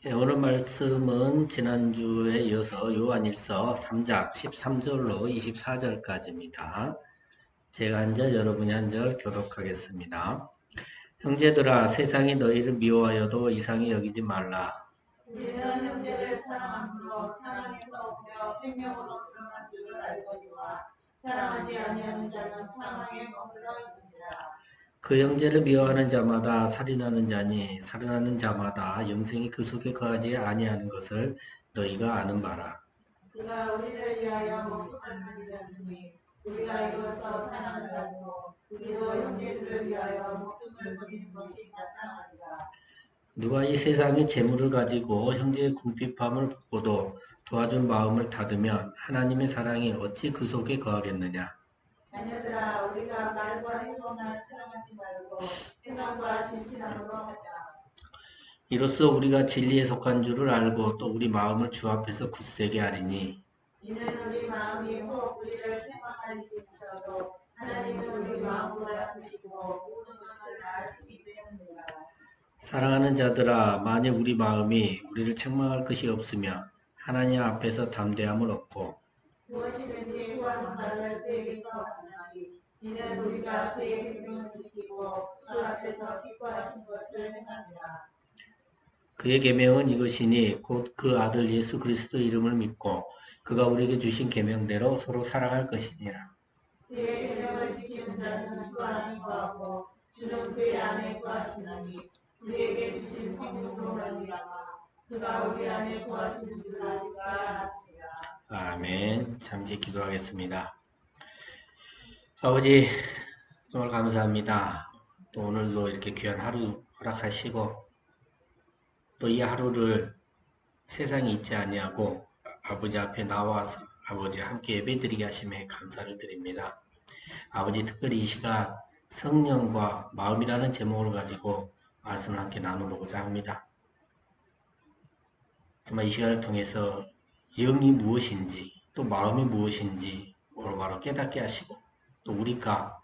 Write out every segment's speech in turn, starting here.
오늘 말씀은 지난주에 이어서 요한일서 3장 13절로 24절까지입니다. 제가 한 절, 여러분이 한 절 교독하겠습니다. 형제들아, 세상이 너희를 미워하여도 이상히 여기지 말라. 우리는 형제를 사랑함으로 사랑에서 오며 생명으로 드러난 줄을 알거니와 사랑하지 아니하는 자는 사망에 머물러 있느니라. 그 형제를 미워하는 자마다 살인하는 자니 살인하는 자마다 영생이 그 속에 거하지 아니하는 것을 너희가 아는 바라. 그가 우리를 위하여 목숨을 버리셨으니 우리가 이로써 사랑을 알고 우리도 형제들을 위하여 목숨을 버리는 것이 마땅하리라. 누가 이 세상의 재물을 가지고 형제의 궁핍함을 보고도 도와줄 마음을 닫으면 하나님의 사랑이 어찌 그 속에 거하겠느냐. 자녀들아, 우리가 말과 행동만 사랑하지 말고 행함과 진실함으로 하자. 이로써 우리가 진리에 속한 줄을 알고 또 우리 마음을 주 앞에서 굳세게 하리니 이는 우리 마음이 혹 우리를 생각할 일이 있어도 하나님은 우리 마음을 아시고 모든 것을 아시기 때문이라. 사랑하는 자들아, 만일 우리 마음이 우리를 책망할 것이 없으면 하나님 앞에서 담대함을 얻고 무엇이든지 구하는 바를 그에게서 받나니 이는 우리가 그의 계명을 지키고 그 앞에서 기뻐하신 것을 행하니라. 그의 계명은 이것이니 곧 그 아들 예수 그리스도 이름을 믿고 그가 우리에게 주신 계명대로 서로 사랑할 것이니라. 그의 계명을 지키는 자는 주 안에 거하고 주는 그의 안에 거하시나니 우리에게 주신 성령으로 말미암아 그가 우리 안에 거하시는 줄 알니까. 아멘. 잠시 기도하겠습니다. 아버지, 정말 감사합니다. 또 오늘도 이렇게 귀한 하루 허락하시고 또 이 하루를 세상에 있지 아니하고 아버지 앞에 나와서 아버지 함께 예배드리게 하심에 감사를 드립니다. 아버지, 특별히 이 시간 성령과 마음이라는 제목을 가지고 말씀을 함께 나눠보고자 합니다. 정말 이 시간을 통해서 영이 무엇인지 또 마음이 무엇인지 오늘 바로 깨닫게 하시고 또 우리가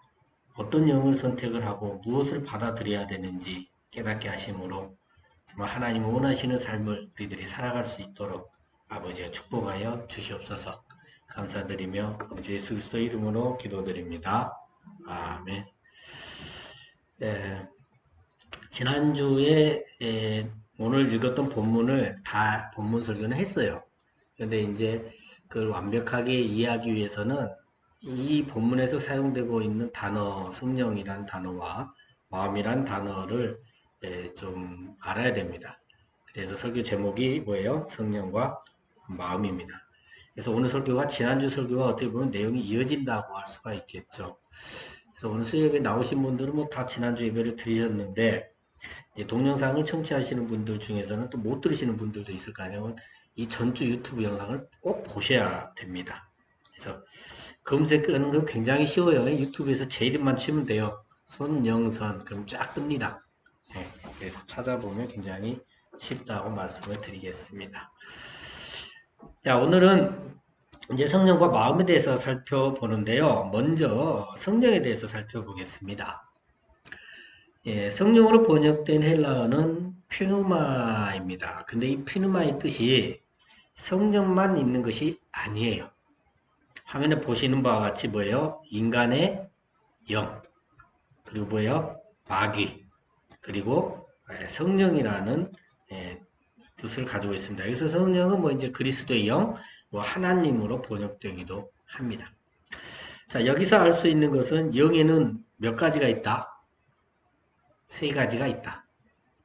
어떤 영을 선택을 하고 무엇을 받아들여야 되는지 깨닫게 하심으로 정말 하나님이 원하시는 삶을 우리들이 살아갈 수 있도록 아버지가 축복하여 주시옵소서. 감사드리며 아버지 예수 그리스도 이름으로 기도드립니다. 아멘. 예, 지난주에 오늘 읽었던 본문을 다 본문 설교는 했어요. 근데 이제 그걸 완벽하게 이해하기 위해서는 이 본문에서 사용되고 있는 단어, 성령이란 단어와 마음이란 단어를 좀 알아야 됩니다. 그래서 설교 제목이 뭐예요? 성령과 마음입니다. 그래서 오늘 설교가 지난주 설교와 어떻게 보면 내용이 이어진다고 할 수가 있겠죠. 그래서 오늘 수요예배 나오신 분들은 뭐 다 지난주 예배를 드리셨는데 이제 동영상을 청취하시는 분들 중에서는 또 못 들으시는 분들도 있을 거 아니에요. 이 전주 유튜브 영상을 꼭 보셔야 됩니다. 그래서 검색하는 건 굉장히 쉬워요. 유튜브에서 제 이름만 치면 돼요. 손영선. 그럼 쫙 뜹니다. 네, 그래서 찾아보면 굉장히 쉽다고 말씀을 드리겠습니다. 자, 오늘은 이제 성령과 마음에 대해서 살펴보는데요. 먼저 성령에 대해서 살펴보겠습니다. 예, 성령으로 번역된 헬라어는 퓨누마입니다. 근데 이 퓨누마의 뜻이 성령만 있는 것이 아니에요. 화면에 보시는 바와 같이 뭐예요? 인간의 영, 그리고 뭐예요? 마귀, 그리고 성령이라는 뜻을 가지고 있습니다. 여기서 성령은 뭐 이제 그리스도의 영, 뭐 하나님으로 번역되기도 합니다. 자, 여기서 알 수 있는 것은 영에는 몇 가지가 있다? 세 가지가 있다.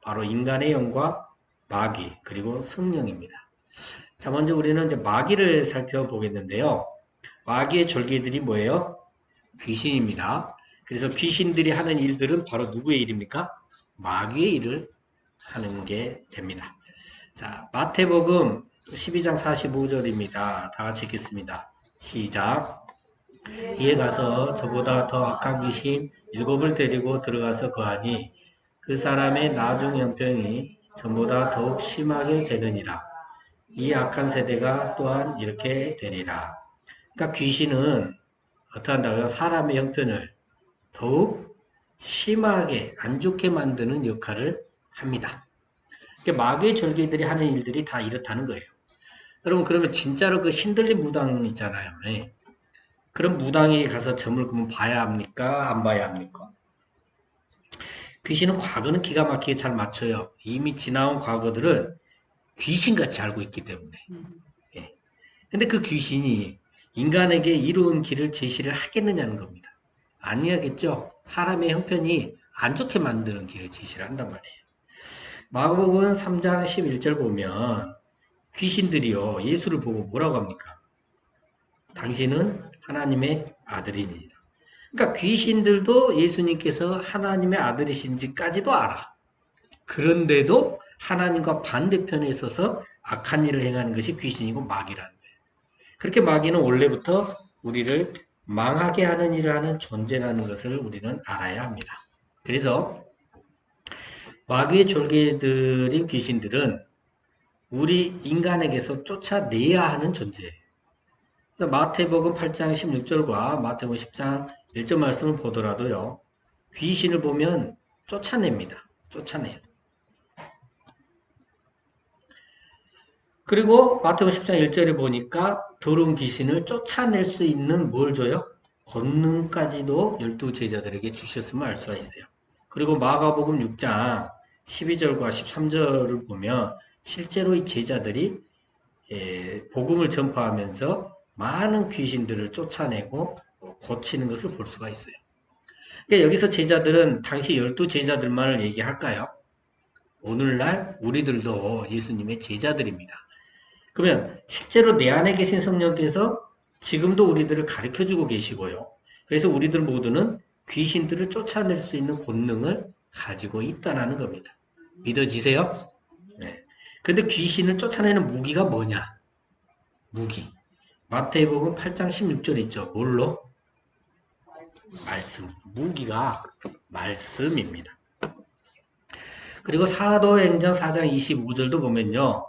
바로 인간의 영과 마귀, 그리고 성령입니다. 자, 먼저 우리는 이제 마귀를 살펴보겠는데요. 마귀의 졸개들이 뭐예요? 귀신입니다. 그래서 귀신들이 하는 일들은 바로 누구의 일입니까? 마귀의 일을 하는 게 됩니다. 자, 마태복음 12장 45절입니다. 다 같이 읽겠습니다. 시작. 이에 가서 저보다 더 악한 귀신 일곱을 데리고 들어가서 거하니 그 사람의 나중 연병이 전보다 더욱 심하게 되느니라. 이 악한 세대가 또한 이렇게 되리라. 그러니까 귀신은 어떻게 한다고요? 사람의 형편을 더욱 심하게 안 좋게 만드는 역할을 합니다. 그러니까 마귀의 졸개들이 하는 일들이 다 이렇다는 거예요. 여러분 그러면 진짜로 그 신들린 무당 있잖아요. 예. 그런 무당이 가서 점을 그면 봐야 합니까? 안 봐야 합니까? 귀신은 과거는 기가 막히게 잘 맞춰요. 이미 지나온 과거들을 귀신같이 알고 있기 때문에. 예. 근데 그 귀신이 인간에게 이로운 길을 제시를 하겠느냐는 겁니다. 아니하겠죠. 사람의 형편이 안 좋게 만드는 길을 제시를 한단 말이에요. 마가복음 3장 11절 보면 귀신들이요 예수를 보고 뭐라고 합니까? 당신은 하나님의 아들이니라. 그러니까 귀신들도 예수님께서 하나님의 아들이신지까지도 알아. 그런데도 하나님과 반대편에 있어서 악한 일을 행하는 것이 귀신이고 마귀라는 거예요. 그렇게 마귀는 원래부터 우리를 망하게 하는 일을 하는 존재라는 것을 우리는 알아야 합니다. 그래서 마귀의 졸개들인 귀신들은 우리 인간에게서 쫓아내야 하는 존재예요. 그래서 마태복음 8장 16절과 마태복음 10장 1절 말씀을 보더라도요. 귀신을 보면 쫓아냅니다. 쫓아내요. 그리고 마태복음 10장 1절에 보니까 더러운 귀신을 쫓아낼 수 있는 뭘 줘요? 권능까지도 12제자들에게 주셨음을 알 수가 있어요. 그리고 마가복음 6장 12절과 13절을 보면 실제로 이 제자들이 복음을 전파하면서 많은 귀신들을 쫓아내고 고치는 것을 볼 수가 있어요. 그러니까 여기서 제자들은 당시 12제자들만을 얘기할까요? 오늘날 우리들도 예수님의 제자들입니다. 그러면 실제로 내 안에 계신 성령께서 지금도 우리들을 가르쳐주고 계시고요. 그래서 우리들 모두는 귀신들을 쫓아낼 수 있는 권능을 가지고 있다는 겁니다. 믿어지세요? 네. 근데 귀신을 쫓아내는 무기가 뭐냐? 무기. 마태복음 8장 16절 있죠. 뭘로? 말씀. 무기가 말씀입니다. 그리고 사도행전 4장 25절도 보면요.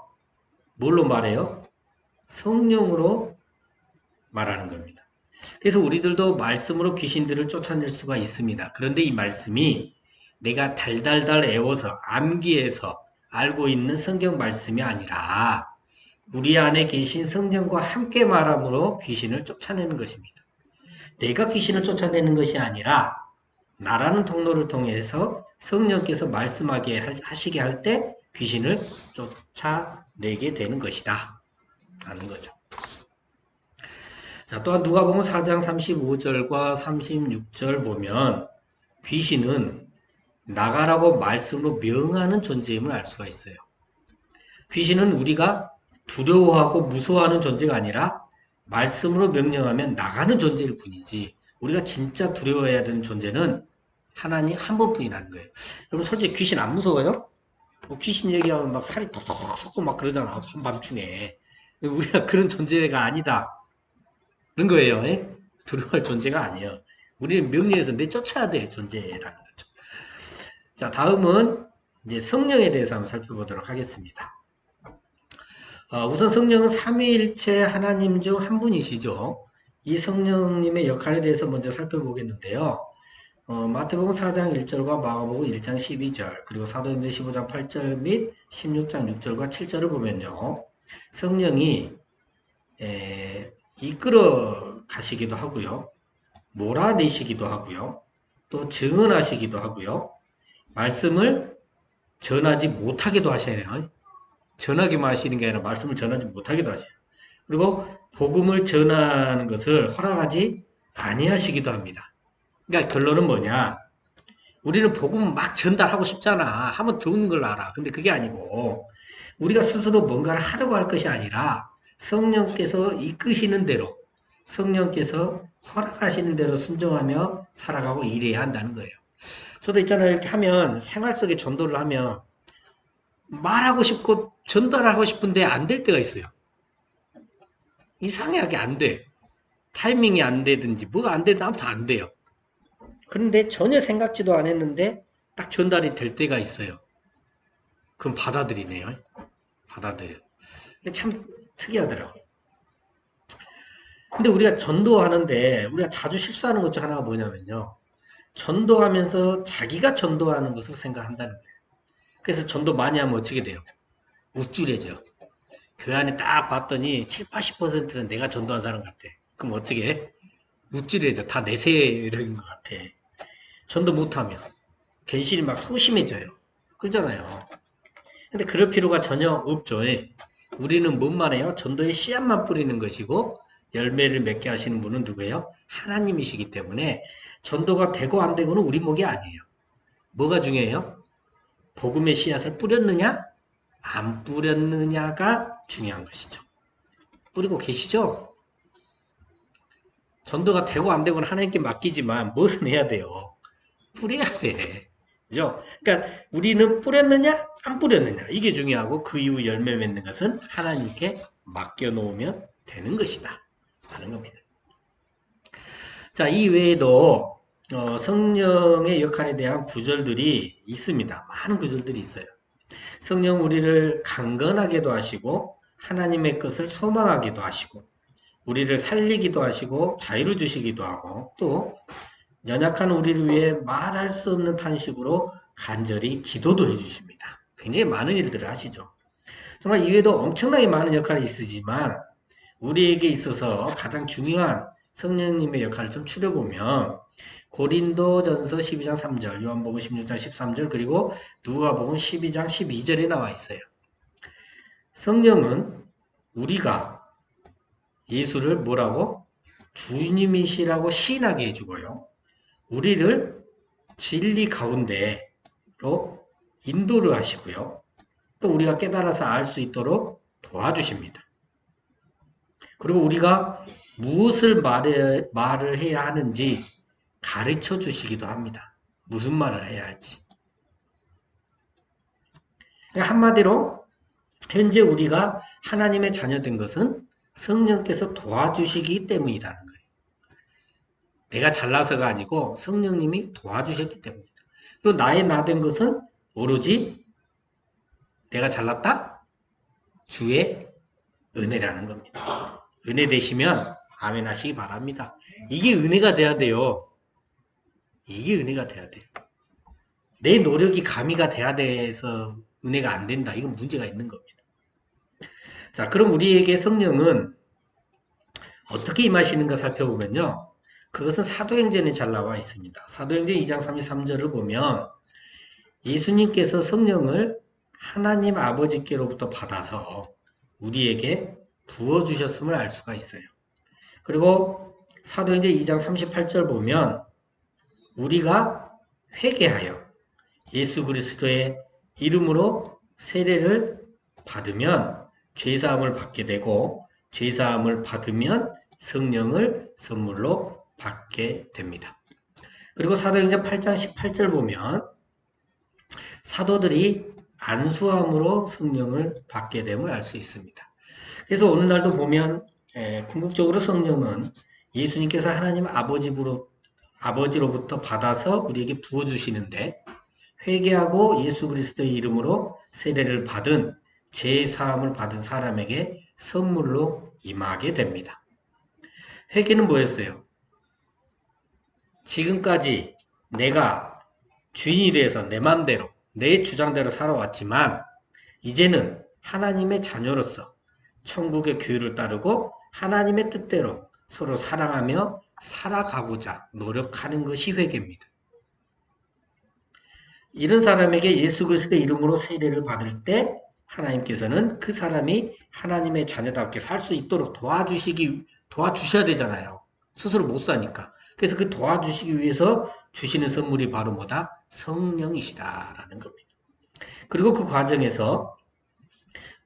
뭘로 말해요? 성령으로 말하는 겁니다. 그래서 우리들도 말씀으로 귀신들을 쫓아낼 수가 있습니다. 그런데 이 말씀이 내가 달달달 애워서 암기해서 알고 있는 성경 말씀이 아니라 우리 안에 계신 성령과 함께 말함으로 귀신을 쫓아내는 것입니다. 내가 귀신을 쫓아내는 것이 아니라 나라는 통로를 통해서 성령께서 말씀하게 하시게 할 때 귀신을 쫓아내게 되는 것이다. 라는 거죠. 자, 또한 누가복음 4장 35절과 36절 보면 귀신은 나가라고 말씀으로 명하는 존재임을 알 수가 있어요. 귀신은 우리가 두려워하고 무서워하는 존재가 아니라 말씀으로 명령하면 나가는 존재일 뿐이지 우리가 진짜 두려워해야 되는 존재는 하나님 한 분뿐이라는 거예요. 여러분 솔직히 귀신 안 무서워요? 뭐 귀신 얘기하면 막 살이 톡톡 솟고 막 그러잖아. 한밤중에. 우리가 그런 존재가 아니다. 그런 거예요. 예? 두려워할 존재가 아니에요. 우리는 명령에서 내쫓아야 될 존재라는 거죠. 자, 다음은 이제 성령에 대해서 한번 살펴보도록 하겠습니다. 우선 성령은 삼위일체 하나님 중 한 분이시죠. 이 성령님의 역할에 대해서 먼저 살펴보겠는데요. 마태복음 4장 1절과 마가복음 1장 12절 그리고 사도행전 15장 8절 및 16장 6절과 7절을 보면요. 성령이 이끌어 가시기도 하고요. 몰아내시기도 하고요. 또 증언하시기도 하고요. 말씀을 전하지 못하게도 하시네요. 전하기만 하시는 게 아니라 말씀을 전하지 못하게도 하셔요. 그리고 복음을 전하는 것을 허락하지 아니하시기도 합니다. 그러니까 결론은 뭐냐? 우리는 복음을 막 전달하고 싶잖아. 하면 좋은 걸 알아. 근데 그게 아니고 우리가 스스로 뭔가를 하려고 할 것이 아니라 성령께서 이끄시는 대로 성령께서 허락하시는 대로 순종하며 살아가고 일해야 한다는 거예요. 저도 있잖아요. 이렇게 하면 생활 속에 전도를 하면 말하고 싶고 전달하고 싶은데 안 될 때가 있어요. 이상하게 안 돼. 타이밍이 안 되든지 뭐가 안 되든 아무튼 안 돼요. 그런데 전혀 생각지도 안 했는데 딱 전달이 될 때가 있어요. 그럼 받아들이네요. 받아들여. 참 특이하더라고요. 근데 우리가 전도하는데 우리가 자주 실수하는 것 중 하나가 뭐냐면요. 전도하면서 자기가 전도하는 것을 생각한다는 거예요. 그래서 전도 많이 하면 어떻게 돼요? 우쭐해져. 교회 안에 딱 봤더니 7, 80%는 내가 전도한 사람 같아. 그럼 어떻게 해? 우쭐해져. 다 내세력인 것 같아. 전도 못하면. 괜시리 막 소심해져요. 그러잖아요. 근데 그럴 필요가 전혀 없죠. 예. 우리는 뭔 말이에요? 전도의 씨앗만 뿌리는 것이고 열매를 맺게 하시는 분은 누구예요? 하나님이시기 때문에 전도가 되고 안 되고는 우리 목이 아니에요. 뭐가 중요해요? 복음의 씨앗을 뿌렸느냐? 안 뿌렸느냐가 중요한 것이죠. 뿌리고 계시죠? 전도가 되고 안 되고는 하나님께 맡기지만 무엇은 해야 돼요? 뿌려야 돼. 그죠? 그러니까 우리는 뿌렸느냐, 안 뿌렸느냐. 이게 중요하고 그 이후 열매 맺는 것은 하나님께 맡겨놓으면 되는 것이다. 하는 겁니다. 자, 이 외에도 성령의 역할에 대한 구절들이 있습니다. 많은 구절들이 있어요. 성령 우리를 강건하게도 하시고 하나님의 것을 소망하기도 하시고 우리를 살리기도 하시고 자유를 주시기도 하고 또 연약한 우리를 위해 말할 수 없는 탄식으로 간절히 기도도 해주십니다. 굉장히 많은 일들을 하시죠. 정말 이외에도 엄청나게 많은 역할이 있으지만 우리에게 있어서 가장 중요한 성령님의 역할을 좀 추려보면 고린도전서 12장 3절, 요한복음 16장 13절, 그리고 누가복음 12장 12절에 나와 있어요. 성령은 우리가 예수를 뭐라고? 주님이시라고 시인하게 해주고요. 우리를 진리 가운데로 인도를 하시고요. 또 우리가 깨달아서 알 수 있도록 도와주십니다. 그리고 우리가 무엇을 말을 해야 하는지 가르쳐 주시기도 합니다. 무슨 말을 해야 할지. 한마디로 현재 우리가 하나님의 자녀된 것은 성령께서 도와주시기 때문이라는 거예요. 내가 잘나서가 아니고 성령님이 도와주셨기 때문이다. 그리고 나의 나된 것은 오로지 내가 잘났다? 주의 은혜라는 겁니다. 은혜 되시면 아멘 하시기 바랍니다. 이게 은혜가 돼야 돼요. 이게 은혜가 돼야 돼요. 내 노력이 가미가 돼야 돼서 은혜가 안 된다. 이건 문제가 있는 겁니다. 자, 그럼 우리에게 성령은 어떻게 임하시는가 살펴보면요. 그것은 사도행전에 잘 나와 있습니다. 사도행전 2장 33절을 보면 예수님께서 성령을 하나님 아버지께로부터 받아서 우리에게 부어주셨음을 알 수가 있어요. 그리고 사도행전 2장 38절 보면 우리가 회개하여 예수 그리스도의 이름으로 세례를 받으면 죄사함을 받게 되고 죄사함을 받으면 성령을 선물로 받게 됩니다. 그리고 사도행전 8장 18절 보면 사도들이 안수함으로 성령을 받게 됨을 알 수 있습니다. 그래서 오늘날도 보면 궁극적으로 성령은 예수님께서 하나님 아버지로부터 받아서 우리에게 부어주시는데 회개하고 예수 그리스도의 이름으로 세례를 받은 죄 사함을 받은 사람에게 선물로 임하게 됩니다. 회개는 뭐였어요? 지금까지 내가 주인이 돼서 내 맘대로 내 주장대로 살아왔지만 이제는 하나님의 자녀로서 천국의 규율을 따르고 하나님의 뜻대로 서로 사랑하며 살아가고자 노력하는 것이 회개입니다. 이런 사람에게 예수 그리스도의 이름으로 세례를 받을 때 하나님께서는 그 사람이 하나님의 자녀답게 살 수 있도록 도와주셔야 되잖아요. 스스로 못 사니까. 그래서 그 도와주시기 위해서 주시는 선물이 바로 뭐다? 성령이시다라는 겁니다. 그리고 그 과정에서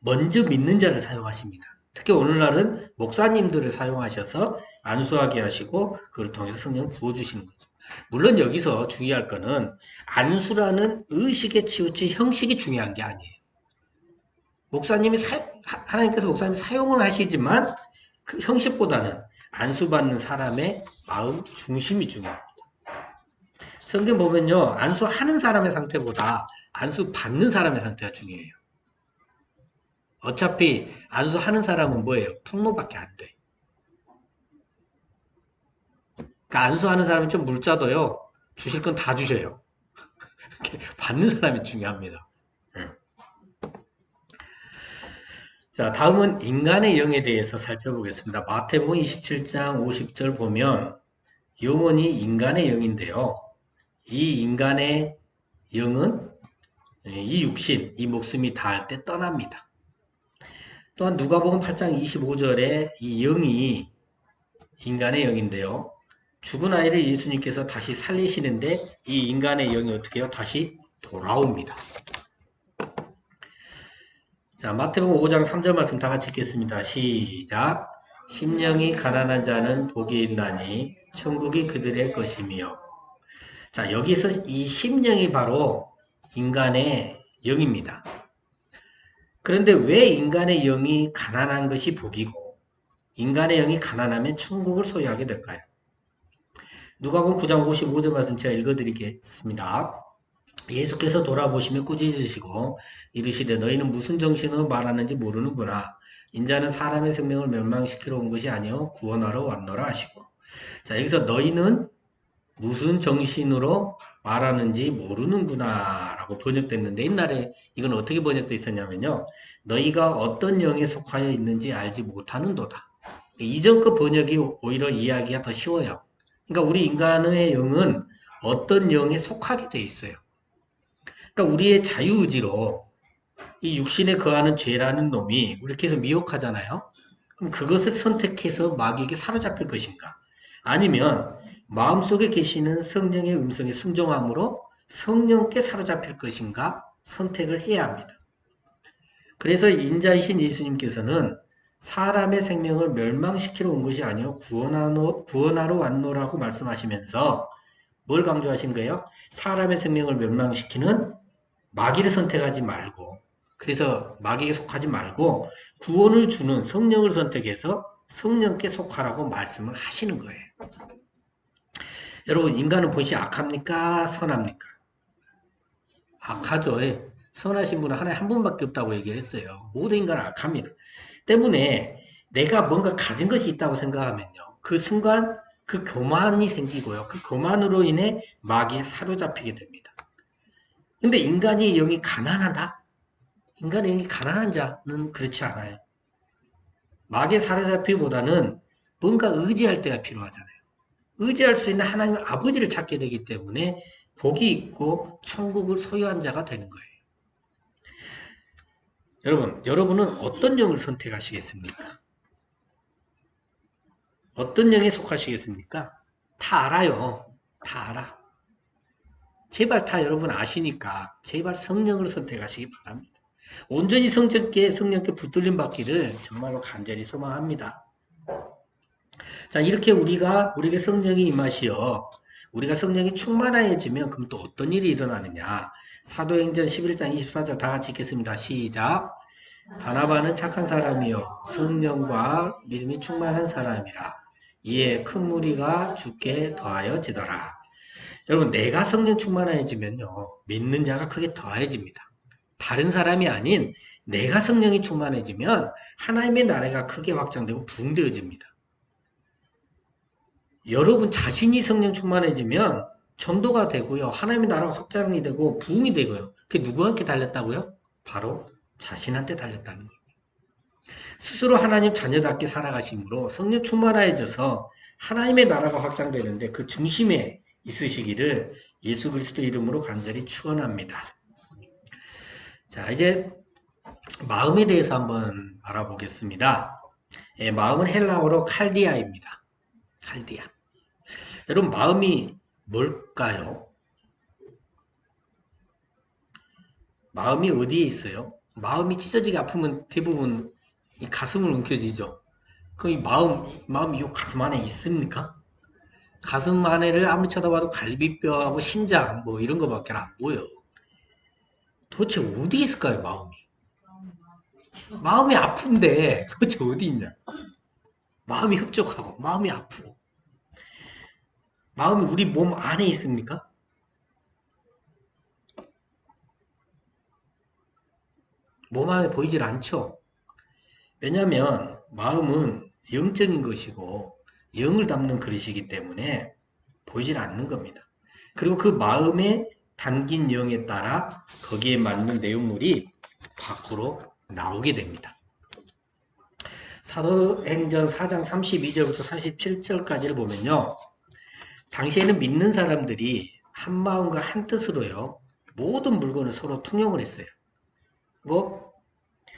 먼저 믿는 자를 사용하십니다. 특히 오늘날은 목사님들을 사용하셔서 안수하게 하시고 그걸 통해서 성령을 부어주시는 거죠. 물론 여기서 중요할 거는 안수라는 의식에 치우친 형식이 중요한 게 아니에요. 하나님께서 목사님 사용을 하시지만 그 형식보다는 안수받는 사람의 마음 중심이 중요합니다. 성경 보면요, 안수하는 사람의 상태보다 안수받는 사람의 상태가 중요해요. 어차피 안수하는 사람은 뭐예요? 통로밖에 안 돼. 그러니까 안수하는 사람이 좀 물자도요, 주실 건 다 주셔요. 받는 사람이 중요합니다. 자, 다음은 인간의 영에 대해서 살펴보겠습니다. 마태복음 27장 50절 보면 영혼이 인간의 영인데요. 이 인간의 영은 이 육신, 이 목숨이 닿을 때 떠납니다. 또한 누가복음 8장 25절에 이 영이 인간의 영인데요. 죽은 아이를 예수님께서 다시 살리시는데 이 인간의 영이 어떻게 해요? 다시 돌아옵니다. 자, 마태복음 5장 3절 말씀 다 같이 읽겠습니다. 시작. 심령이 가난한 자는 복이 있나니 천국이 그들의 것이며. 자, 여기서 이 심령이 바로 인간의 영입니다. 그런데 왜 인간의 영이 가난한 것이 복이고 인간의 영이 가난하면 천국을 소유하게 될까요? 누가복음 9장 55절 말씀 제가 읽어드리겠습니다. 예수께서 돌아보시며 꾸짖으시고 이르시되 너희는 무슨 정신으로 말하는지 모르는구나. 인자는 사람의 생명을 멸망시키러 온 것이 아니요 구원하러 왔노라 하시고. 자, 여기서 너희는 무슨 정신으로 말하는지 모르는구나 라고 번역됐는데 옛날에 이건 어떻게 번역되어 있었냐면요. 너희가 어떤 영에 속하여 있는지 알지 못하는도다. 이전 그 번역이 오히려 이해하기가 더 쉬워요. 그러니까 우리 인간의 영은 어떤 영에 속하게 되어 있어요. 그러니까 우리의 자유의지로 이 육신에 거하는 죄라는 놈이 우리 계속 미혹하잖아요. 그럼 그것을 선택해서 마귀에게 사로잡힐 것인가? 아니면 마음속에 계시는 성령의 음성에 순종함으로 성령께 사로잡힐 것인가? 선택을 해야 합니다. 그래서 인자이신 예수님께서는 사람의 생명을 멸망시키러 온 것이 아니요 구원하러 왔노라고 말씀하시면서 뭘 강조하신 거예요? 사람의 생명을 멸망시키는 마귀를 선택하지 말고, 그래서 마귀에 속하지 말고 구원을 주는 성령을 선택해서 성령께 속하라고 말씀을 하시는 거예요. 여러분, 인간은 본시 악합니까? 선합니까? 악하죠. 예. 선하신 분은 하나에 한 분밖에 없다고 얘기를 했어요. 모든 인간은 악합니다. 때문에 내가 뭔가 가진 것이 있다고 생각하면요. 그 순간 그 교만이 생기고요. 그 교만으로 인해 마귀에 사로잡히게 됩니다. 근데 인간이 영이 가난하다? 인간의 영이 가난한 자는 그렇지 않아요. 마귀에 사로잡히기보다는 뭔가 의지할 때가 필요하잖아요. 의지할 수 있는 하나님 아버지를 찾게 되기 때문에 복이 있고 천국을 소유한 자가 되는 거예요. 여러분은 어떤 영을 선택하시겠습니까? 어떤 영에 속하시겠습니까? 다 알아요. 다 알아. 제발 다 여러분 아시니까 제발 성령을 선택하시기 바랍니다. 온전히 성령께 붙들림 받기를 정말로 간절히 소망합니다. 자, 이렇게 우리에게 성령이 임하시어 우리가 성령이 충만해지면 그럼 또 어떤 일이 일어나느냐? 사도행전 11장 24절 다 같이 읽겠습니다. 시작. 바나바는 착한 사람이요 성령과 믿음이 충만한 사람이라. 이에 큰 무리가 주께 더하여지더라. 여러분, 내가 성령 충만해지면요 믿는 자가 크게 더해집니다. 다른 사람이 아닌 내가 성령이 충만해지면 하나님의 나라가 크게 확장되고 부흥되어집니다. 여러분 자신이 성령 충만해지면 전도가 되고요. 하나님의 나라가 확장이 되고 부흥이 되고요. 그게 누구한테 달렸다고요? 바로 자신한테 달렸다는 거예요. 스스로 하나님 자녀답게 살아가심으로 성령 충만해져서 하나님의 나라가 확장되는데 그 중심에 있으시기를 예수 그리스도 이름으로 간절히 축원합니다. 자, 이제 마음에 대해서 한번 알아보겠습니다. 예, 마음은 헬라어로 칼디아입니다. 칼디아. 여러분, 마음이 뭘까요? 마음이 어디에 있어요? 마음이 찢어지게 아프면 대부분 이 가슴을 움켜쥐죠. 그럼 이 마음이 요 가슴 안에 있습니까? 가슴 안에를 아무리 쳐다봐도 갈비뼈하고 심장 뭐 이런 거밖에 안 보여. 도대체 어디 있을까요, 마음이? 마음이 아픈데 도대체 어디 있냐? 마음이 흡족하고 마음이 아프고 마음이 우리 몸 안에 있습니까? 몸 안에 보이질 않죠. 왜냐하면 마음은 영적인 것이고 영을 담는 그릇이기 때문에 보이질 않는 겁니다. 그리고 그 마음에 담긴 영에 따라 거기에 맞는 내용물이 밖으로 나오게 됩니다. 사도행전 4장 32절부터 37절까지를 보면요. 당시에는 믿는 사람들이 한 마음과 한 뜻으로요. 모든 물건을 서로 통용을 했어요. 그리고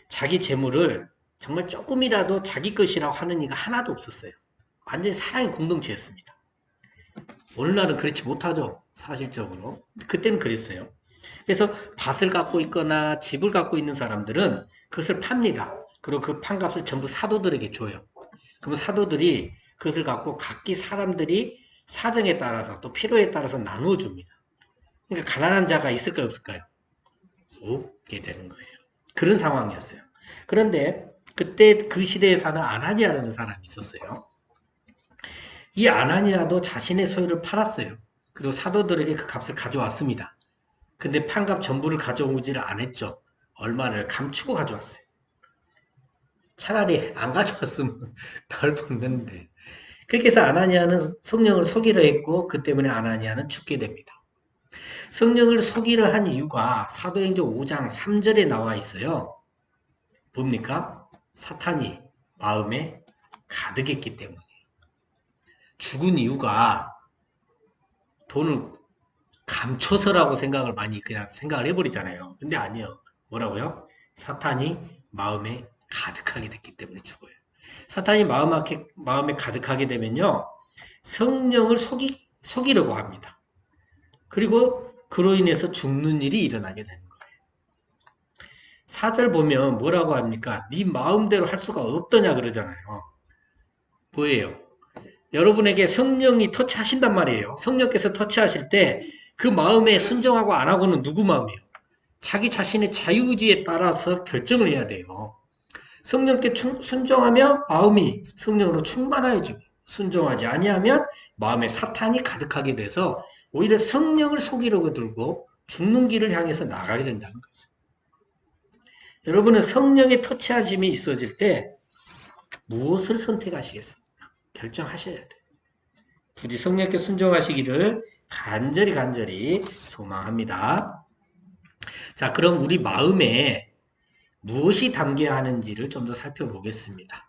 자기 재물을 정말 조금이라도 자기 것이라고 하는 이가 하나도 없었어요. 완전히 사랑의 공동체였습니다. 오늘날은 그렇지 못하죠. 사실적으로. 그때는 그랬어요. 그래서 밭을 갖고 있거나 집을 갖고 있는 사람들은 그것을 팝니다. 그리고 그 판값을 전부 사도들에게 줘요. 그러면 사도들이 그것을 갖고 각기 사람들이 사정에 따라서 또 필요에 따라서 나누어 줍니다. 그러니까 가난한 자가 있을까요, 없을까요? 없게 되는 거예요. 그런 상황이었어요. 그런데 그때 그 시대에 사는 아나니아라는 사람이 있었어요. 이 아나니아도 자신의 소유를 팔았어요. 그리고 사도들에게 그 값을 가져왔습니다. 근데 판값 전부를 가져오지를 않았죠. 얼마를 감추고 가져왔어요. 차라리 안 가져왔으면 덜 벌는데. 그렇게 해서 아나니아는 성령을 속이려 했고 그 때문에 아나니아는 죽게 됩니다. 성령을 속이려 한 이유가 사도행전 5장 3절에 나와 있어요. 뭡니까? 사탄이 마음에 가득했기 때문에. 죽은 이유가 돈을 감춰서라고 생각을 많이 그냥 생각을 해버리잖아요. 근데 아니요. 뭐라고요? 사탄이 마음에 가득하게 됐기 때문에 죽어요. 사탄이 마음에 가득하게 되면요. 성령을 속이려고 합니다. 그리고 그로 인해서 죽는 일이 일어나게 되는 거예요. 4절 보면 뭐라고 합니까? 네 마음대로 할 수가 없더냐 그러잖아요. 뭐예요? 여러분에게 성령이 터치하신단 말이에요. 성령께서 터치하실 때 그 마음에 순종하고 안 하고는 누구 마음이에요? 자기 자신의 자유의지에 따라서 결정을 해야 돼요. 성령께 순종하면 마음이 성령으로 충만해지고 순종하지 아니하면 마음에 사탄이 가득하게 돼서 오히려 성령을 속이려고 들고 죽는 길을 향해서 나가게 된다는 거예요. 여러분은 성령의 터치하심이 있어질 때 무엇을 선택하시겠습니까? 결정하셔야 돼요. 부디 성령께 순종하시기를 간절히 소망합니다. 자, 그럼 우리 마음에 무엇이 담겨야 하는지를 좀 더 살펴보겠습니다.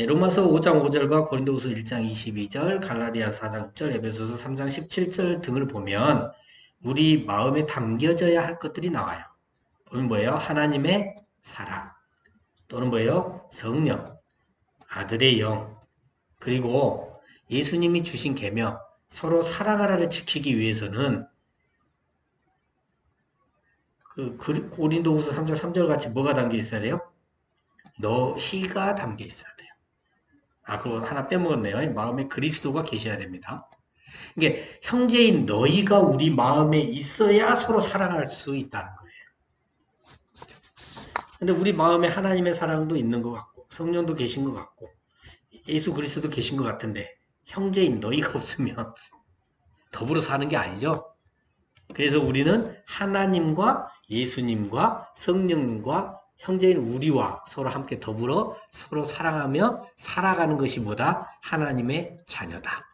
로마서 5장 5절과 고린도후서 1장 22절, 갈라디아서 4장 6절, 에베소서 3장 17절 등을 보면 우리 마음에 담겨져야 할 것들이 나와요. 보면 뭐예요? 하나님의 사랑, 또는 뭐예요? 성령, 아들의 영, 그리고 예수님이 주신 계명, 서로 사랑하라를 지키기 위해서는 그 고린도후서 3장 3절 같이 뭐가 담겨 있어야 돼요? 너희가 담겨 있어야 돼요. 아, 그리고 하나 빼먹었네요. 마음에 그리스도가 계셔야 됩니다. 이게 형제인 너희가 우리 마음에 있어야 서로 사랑할 수 있다는 거예요. 근데 우리 마음에 하나님의 사랑도 있는 것 같고 성령도 계신 것 같고 예수 그리스도도 계신 것 같은데 형제인 너희가 없으면 더불어 사는 게 아니죠. 그래서 우리는 하나님과 예수님과 성령님과 형제인 우리와 서로 함께 더불어 서로 사랑하며 살아가는 것이 뭐다? 하나님의 자녀다.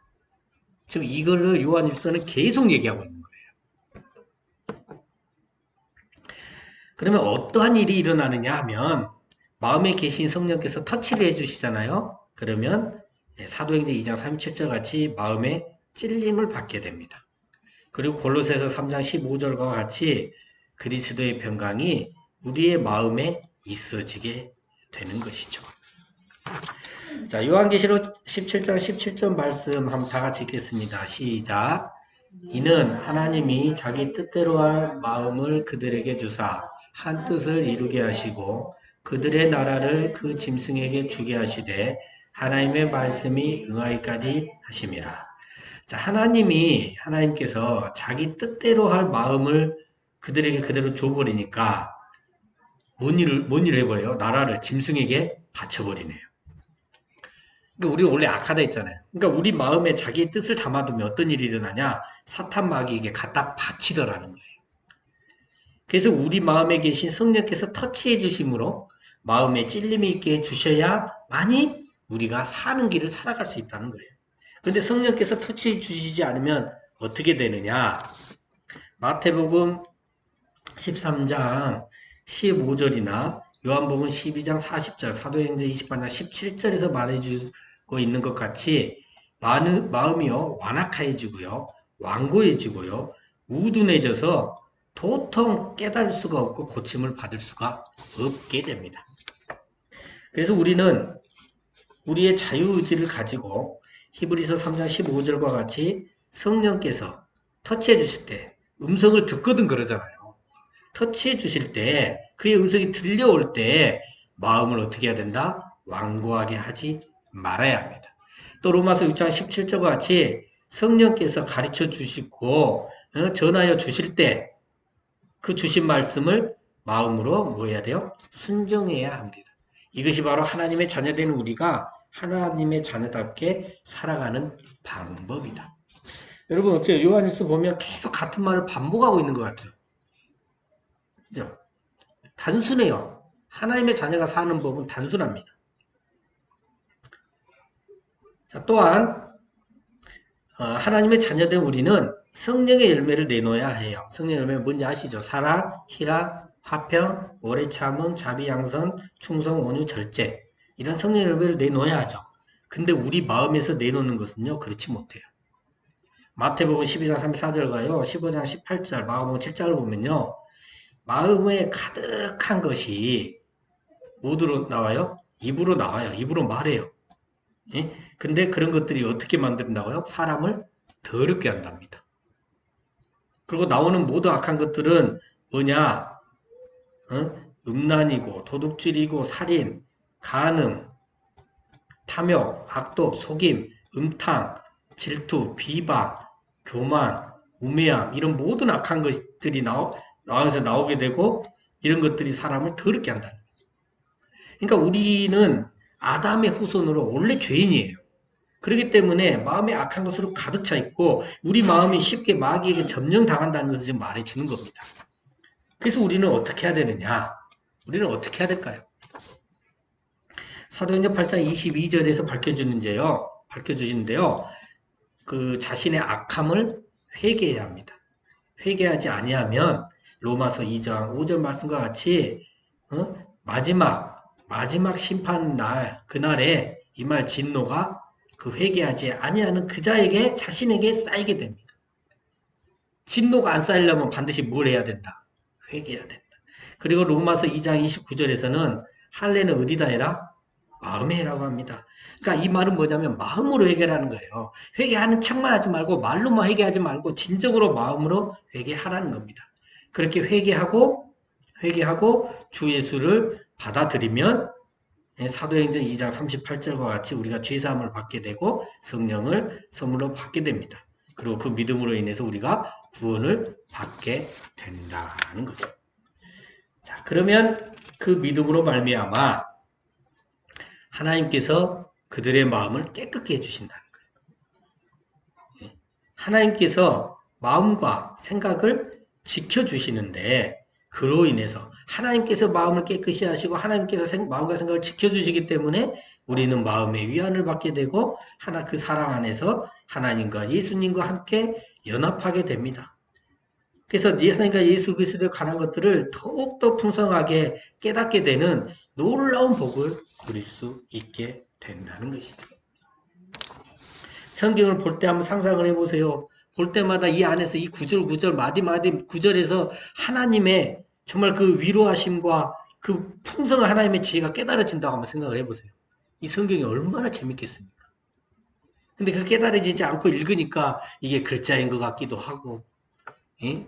지금 이거를 요한일서는 계속 얘기하고 있는 거예요. 그러면 어떠한 일이 일어나느냐 하면 마음에 계신 성령께서 터치를 해주시잖아요. 그러면 사도행전 2장 37절 같이 마음에 찔림을 받게 됩니다. 그리고 골로새서 3장 15절과 같이 그리스도의 평강이 우리의 마음에 있어지게 되는 것이죠. 자, 요한계시록 17장 17절 말씀 한번 다 같이 읽겠습니다. 시작. 이는 하나님이 자기 뜻대로 할 마음을 그들에게 주사 한 뜻을 이루게 하시고 그들의 나라를 그 짐승에게 주게 하시되 하나님의 말씀이 응하기까지 하심이라. 자, 하나님께서 자기 뜻대로 할 마음을 그들에게 그대로 줘버리니까 뭔 일을 해버려요? 나라를 짐승에게 바쳐버리네요. 그러니까 우리가 원래 악하다 했잖아요. 그러니까 우리 마음에 자기의 뜻을 담아두면 어떤 일이 일어나냐? 사탄 마귀에게 갖다 바치더라는 거예요. 그래서 우리 마음에 계신 성령께서 터치해 주심으로 마음에 찔림이 있게 해주셔야만이 우리가 사는 길을 살아갈 수 있다는 거예요. 근데 성령께서 터치해 주시지 않으면 어떻게 되느냐? 마태복음 13장 15절이나 요한복음 12장 40절, 사도행전 20장 17절에서 말해주고 있는 것 같이 마음이요 완악해지고요, 완고해지고요, 우둔해져서 도통 깨달을 수가 없고 고침을 받을 수가 없게 됩니다. 그래서 우리는 우리의 자유의지를 가지고 히브리서 3장 15절과 같이 성령께서 터치해 주실 때 음성을 듣거든 그러잖아요. 터치해 주실 때 그의 음성이 들려올 때 마음을 어떻게 해야 된다? 완고하게 하지 말아야 합니다. 또 로마서 6장 17절과 같이 성령께서 가르쳐 주시고 전하여 주실 때 그 주신 말씀을 마음으로 뭐 해야 돼요? 순종해야 합니다. 이것이 바로 하나님의 자녀되는 우리가 하나님의 자녀답게 살아가는 방법이다. 여러분 어때요? 요한일서 보면 계속 같은 말을 반복하고 있는 것 같죠? 그죠? 단순해요. 하나님의 자녀가 사는 법은 단순합니다. 자, 또한 하나님의 자녀된 우리는 성령의 열매를 내놓아야 해요. 성령의 열매는 뭔지 아시죠? 사랑, 희락, 화평, 오래 참음, 자비, 양선, 충성, 온유, 절제. 이런 성령의 열매를 내놓아야 하죠. 근데 우리 마음에서 내놓는 것은요, 그렇지 못해요. 마태복음 12장 34절과요, 15장 18절, 마가복음 7장을 보면요, 마음에 가득한 것이 어디로 나와요? 입으로 나와요. 입으로 말해요. 예? 근데 그런 것들이 어떻게 만든다고요? 사람을 더럽게 한답니다. 그리고 나오는 모두 악한 것들은 뭐냐? 음란이고, 도둑질이고, 살인, 간음, 탐욕, 악독, 속임, 음탕, 질투, 비방, 교만, 우매함, 이런 모든 악한 것들이 나와서 나오게 되고, 이런 것들이 사람을 더럽게 한다. 그러니까 우리는 아담의 후손으로 원래 죄인이에요. 그렇기 때문에 마음에 악한 것으로 가득 차 있고 우리 마음이 쉽게 마귀에게 점령당한다는 것을 지금 말해주는 겁니다. 그래서 우리는 어떻게 해야 되느냐? 우리는 어떻게 해야 될까요? 사도행전 8장 22절에서 밝혀주시는데요. 그 자신의 악함을 회개해야 합니다. 회개하지 아니하면 로마서 2장 5절 말씀과 같이 마지막 심판 날 그날에 임할 진노가 그 회개하지 아니하는 그 자에게 자신에게 쌓이게 됩니다. 진노가 안 쌓이려면 반드시 뭘 해야 된다? 회개해야 된다. 그리고 로마서 2장 29절에서는 할례는 어디다 해라? 마음에 해라고 합니다. 그러니까 이 말은 뭐냐면 마음으로 회개하는 거예요. 회개하는 척만 하지 말고 말로만 회개하지 말고 진정으로 마음으로 회개하라는 겁니다. 그렇게 회개하고 주 예수를 받아들이면 사도행전 2장 38절과 같이 우리가 죄사함을 받게 되고 성령을 선물로 받게 됩니다. 그리고 그 믿음으로 인해서 우리가 구원을 받게 된다는 거죠. 자, 그러면 그 믿음으로 말미암아 하나님께서 그들의 마음을 깨끗게 해주신다는 거예요. 하나님께서 마음과 생각을 지켜주시는데 그로 인해서 하나님께서 마음을 깨끗이 하시고 하나님께서 마음과 생각을 지켜주시기 때문에 우리는 마음의 위안을 받게 되고 그 사랑 안에서 하나님과 예수님과 함께 연합하게 됩니다. 그래서 하나님과 예수 그리스도에 관한 것들을 더욱더 풍성하게 깨닫게 되는 놀라운 복을 누릴 수 있게 된다는 것이죠. 성경을 볼 때 한번 상상을 해보세요. 볼 때마다 이 안에서 이 구절 마디마디 구절에서 하나님의 정말 그 위로하심과 그 풍성한 하나님의 지혜가 깨달아진다고 한번 생각을 해보세요. 이 성경이 얼마나 재밌겠습니까? 근데 그 깨달아지지 않고 읽으니까 이게 글자인 것 같기도 하고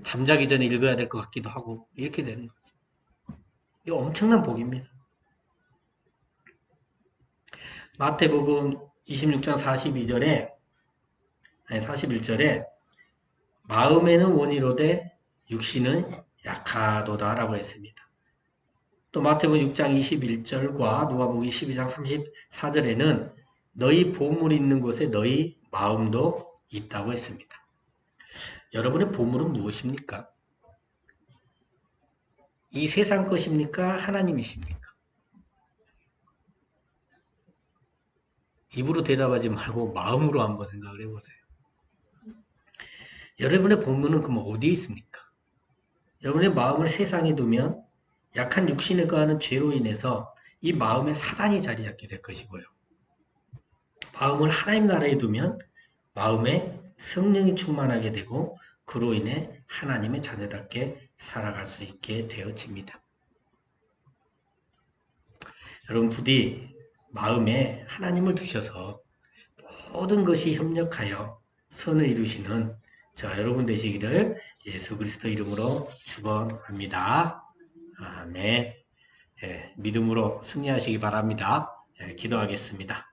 잠자기 전에 읽어야 될 것 같기도 하고 이렇게 되는 거죠. 이거 엄청난 복입니다. 마태복음 26장 41절에 마음에는 원이로되 육신은 약하도다라고 했습니다. 또 마태복음 6장 21절과 누가복음 12장 34절에는 너희 보물이 있는 곳에 너희 마음도 있다고 했습니다. 여러분의 보물은 무엇입니까? 이 세상 것입니까? 하나님이십니까? 입으로 대답하지 말고 마음으로 한번 생각을 해보세요. 여러분의 보물은 그럼 어디에 있습니까? 여러분의 마음을 세상에 두면 약한 육신에 거하는 죄로 인해서 이 마음에 사단이 자리 잡게 될 것이고요. 마음을 하나님 나라에 두면 마음에 성령이 충만하게 되고 그로 인해 하나님의 자녀답게 살아갈 수 있게 되어집니다. 여러분 부디 마음에 하나님을 두셔서 모든 것이 협력하여 선을 이루시는 여러분 되시기를 예수 그리스도 이름으로 축원합니다. 아멘. 믿음으로 승리하시기 바랍니다. 기도하겠습니다.